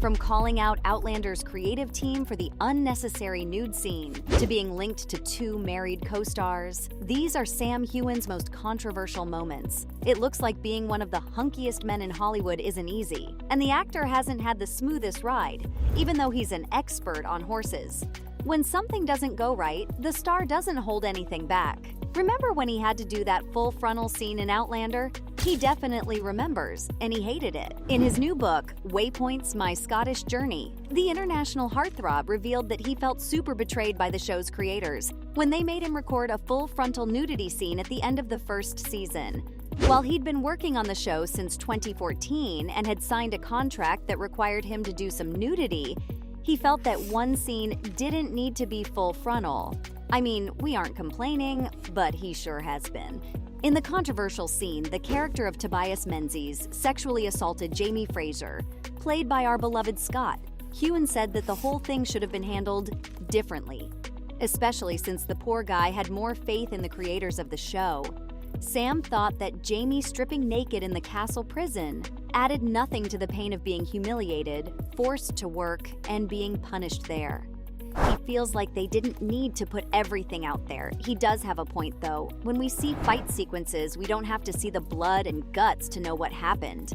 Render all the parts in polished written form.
From calling out Outlander's creative team for the unnecessary nude scene to being linked to two married co-stars, these are Sam Heughan's most controversial moments. It looks like being one of the hunkiest men in Hollywood isn't easy, and the actor hasn't had the smoothest ride, even though he's an expert on horses. When something doesn't go right, the star doesn't hold anything back. Remember when he had to do that full frontal scene in Outlander? He definitely remembers, and he hated it. In his new book, Waypoints: My Scottish Journey, the international heartthrob revealed that he felt super betrayed by the show's creators when they made him record a full frontal nudity scene at the end of the first season. While he'd been working on the show since 2014 and had signed a contract that required him to do some nudity, he felt that one scene didn't need to be full frontal. I mean, we aren't complaining, but he sure has been. In the controversial scene, the character of Tobias Menzies sexually assaulted Jamie Fraser, played by our beloved Scott. Heughan said that the whole thing should have been handled differently, especially since the poor guy had more faith in the creators of the show. Sam thought that Jamie stripping naked in the castle prison added nothing to the pain of being humiliated, forced to work, and being punished there. He feels like they didn't need to put everything out there. He does have a point, though. When we see fight sequences, we don't have to see the blood and guts to know what happened.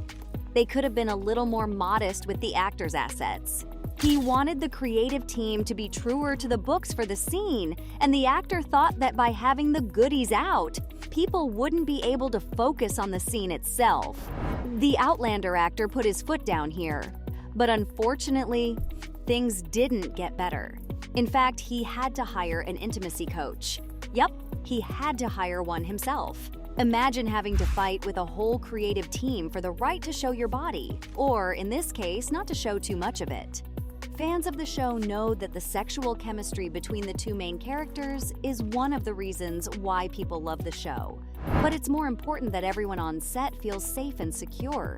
They could have been a little more modest with the actors' assets. He wanted the creative team to be truer to the books for the scene, and the actor thought that by having the goodies out, people wouldn't be able to focus on the scene itself. The Outlander actor put his foot down here, but unfortunately, things didn't get better. In fact, he had to hire an intimacy coach. Yep, he had to hire one himself. Imagine having to fight with a whole creative team for the right to show your body, or in this case, not to show too much of it. Fans of the show know that the sexual chemistry between the two main characters is one of the reasons why people love the show. But it's more important that everyone on set feels safe and secure.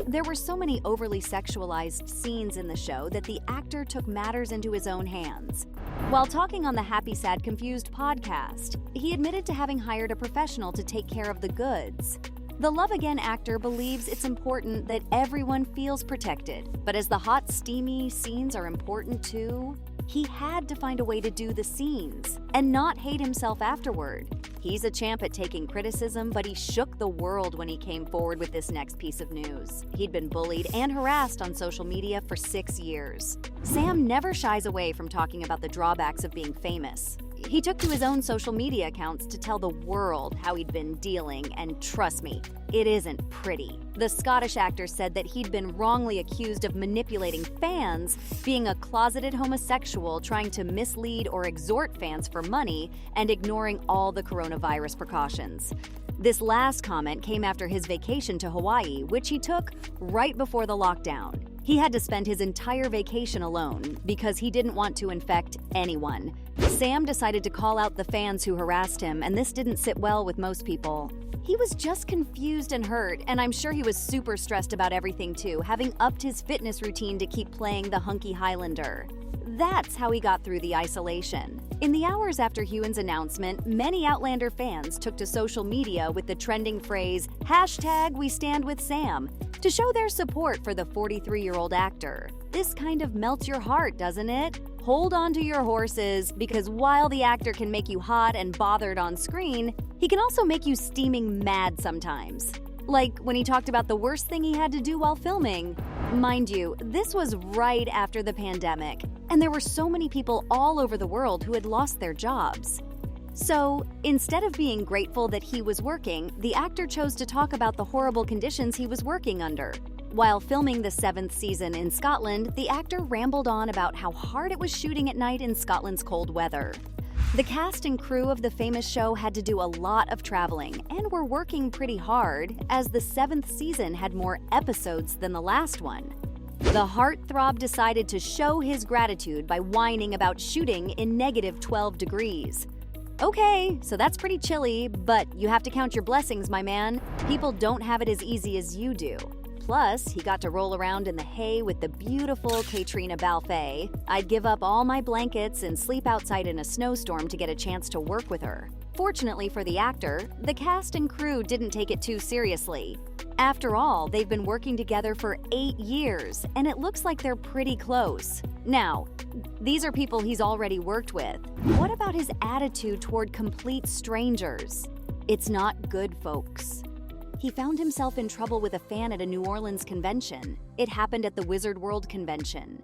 There were so many overly sexualized scenes in the show that the actor took matters into his own hands. While talking on the Happy Sad Confused podcast, he admitted to having hired a professional to take care of the goods. The Love Again actor believes it's important that everyone feels protected, but as the hot, steamy scenes are important too, he had to find a way to do the scenes and not hate himself afterward. He's a champ at taking criticism, but he shook the world when he came forward with this next piece of news. He'd been bullied and harassed on social media for 6 years. Sam never shies away from talking about the drawbacks of being famous. He took to his own social media accounts to tell the world how he'd been dealing, and trust me, it isn't pretty. The Scottish actor said that he'd been wrongly accused of manipulating fans, being a closeted homosexual trying to mislead or extort fans for money, and ignoring all the coronavirus precautions. This last comment came after his vacation to Hawaii, which he took right before the lockdown. He had to spend his entire vacation alone because he didn't want to infect anyone. Sam decided to call out the fans who harassed him, and this didn't sit well with most people. He was just confused and hurt, and I'm sure he was super stressed about everything too, having upped his fitness routine to keep playing the hunky Highlander. That's how he got through the isolation. In the hours after Heughan's announcement, many Outlander fans took to social media with the trending phrase, #WeStandWithSam, to show their support for the 43-year-old actor. This kind of melts your heart, doesn't it? Hold on to your horses, because while the actor can make you hot and bothered on screen, he can also make you steaming mad sometimes. Like when he talked about the worst thing he had to do while filming. Mind you, this was right after the pandemic, and there were so many people all over the world who had lost their jobs. So, instead of being grateful that he was working, the actor chose to talk about the horrible conditions he was working under. While filming the 7th season in Scotland, the actor rambled on about how hard it was shooting at night in Scotland's cold weather. The cast and crew of the famous show had to do a lot of traveling and were working pretty hard, as the 7th season had more episodes than the last one. The heartthrob decided to show his gratitude by whining about shooting in -12 degrees. Okay, so that's pretty chilly, but you have to count your blessings, my man. People don't have it as easy as you do. Plus, he got to roll around in the hay with the beautiful Katrina Balfe. I'd give up all my blankets and sleep outside in a snowstorm to get a chance to work with her. Fortunately for the actor, the cast and crew didn't take it too seriously. After all, they've been working together for 8 years, and it looks like they're pretty close. Now, these are people he's already worked with. What about his attitude toward complete strangers? It's not good, folks. He found himself in trouble with a fan at a New Orleans convention. It happened at the Wizard World convention.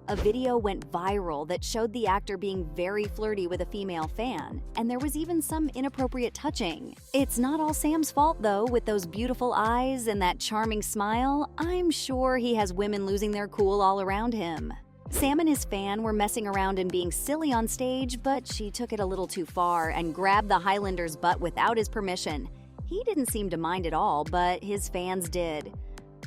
A video went viral that showed the actor being very flirty with a female fan, and there was even some inappropriate touching. It's not all Sam's fault, though. With those beautiful eyes and that charming smile, I'm sure he has women losing their cool all around him. Sam and his fan were messing around and being silly on stage, but she took it a little too far and grabbed the Highlander's butt without his permission. He didn't seem to mind at all, but his fans did.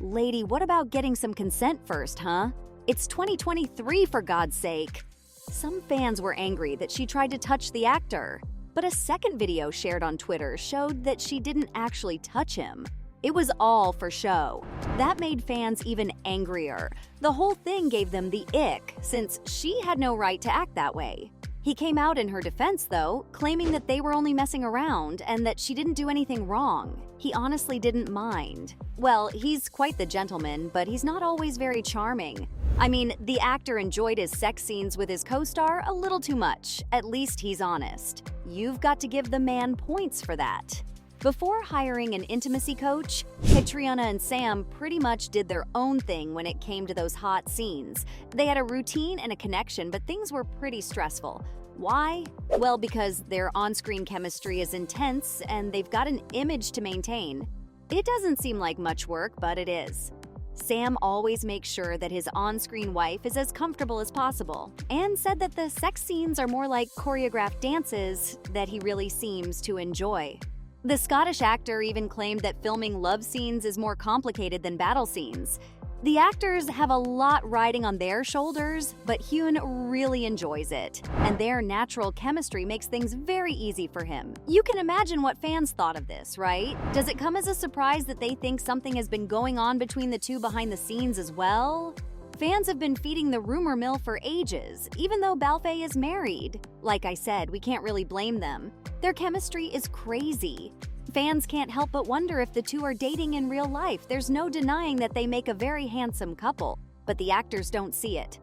Lady, what about getting some consent first, huh? It's 2023, for God's sake. Some fans were angry that she tried to touch the actor, but a second video shared on Twitter showed that she didn't actually touch him. It was all for show. That made fans even angrier. The whole thing gave them the ick, since she had no right to act that way. He came out in her defense, though, claiming that they were only messing around and that she didn't do anything wrong. He honestly didn't mind. Well, he's quite the gentleman, but he's not always very charming. I mean, the actor enjoyed his sex scenes with his co-star a little too much. At least he's honest. You've got to give the man points for that. Before hiring an intimacy coach, Katrina and Sam pretty much did their own thing when it came to those hot scenes. They had a routine and a connection, but things were pretty stressful. Why? Well, because their on-screen chemistry is intense and they've got an image to maintain. It doesn't seem like much work, but it is. Sam always makes sure that his on-screen wife is as comfortable as possible, and said that the sex scenes are more like choreographed dances that he really seems to enjoy. The Scottish actor even claimed that filming love scenes is more complicated than battle scenes. The actors have a lot riding on their shoulders, but Heughan really enjoys it, and their natural chemistry makes things very easy for him. You can imagine what fans thought of this, right? Does it come as a surprise that they think something has been going on between the two behind the scenes as well? Fans have been feeding the rumor mill for ages, even though Balfe is married. Like I said, we can't really blame them. Their chemistry is crazy. Fans can't help but wonder if the two are dating in real life. There's no denying that they make a very handsome couple, but the actors don't see it.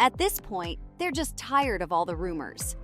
At this point, they're just tired of all the rumors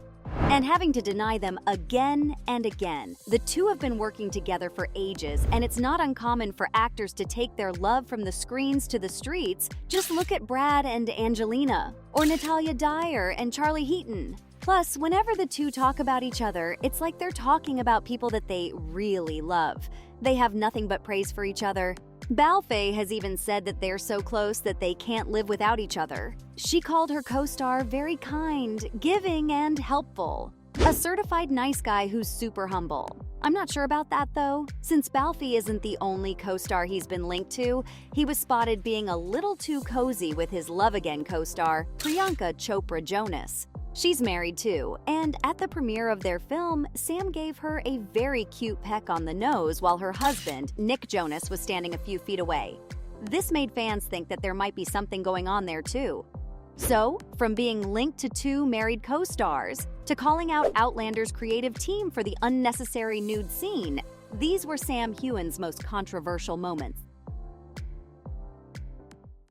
and having to deny them again and again. The two have been working together for ages, and it's not uncommon for actors to take their love from the screens to the streets. Just look at Brad and Angelina, or Natalia Dyer and Charlie Heaton. Plus, whenever the two talk about each other, it's like they're talking about people that they really love. They have nothing but praise for each other. Balfe has even said that they're so close that they can't live without each other. She called her co-star very kind, giving, and helpful. A certified nice guy who's super humble. I'm not sure about that, though. Since Balfe isn't the only co-star he's been linked to, he was spotted being a little too cozy with his Love Again co-star, Priyanka Chopra Jonas. She's married too, and at the premiere of their film, Sam gave her a very cute peck on the nose while her husband, Nick Jonas, was standing a few feet away. This made fans think that there might be something going on there too. So, from being linked to two married co-stars, to calling out Outlander's creative team for the unnecessary nude scene, these were Sam Heughan's most controversial moments.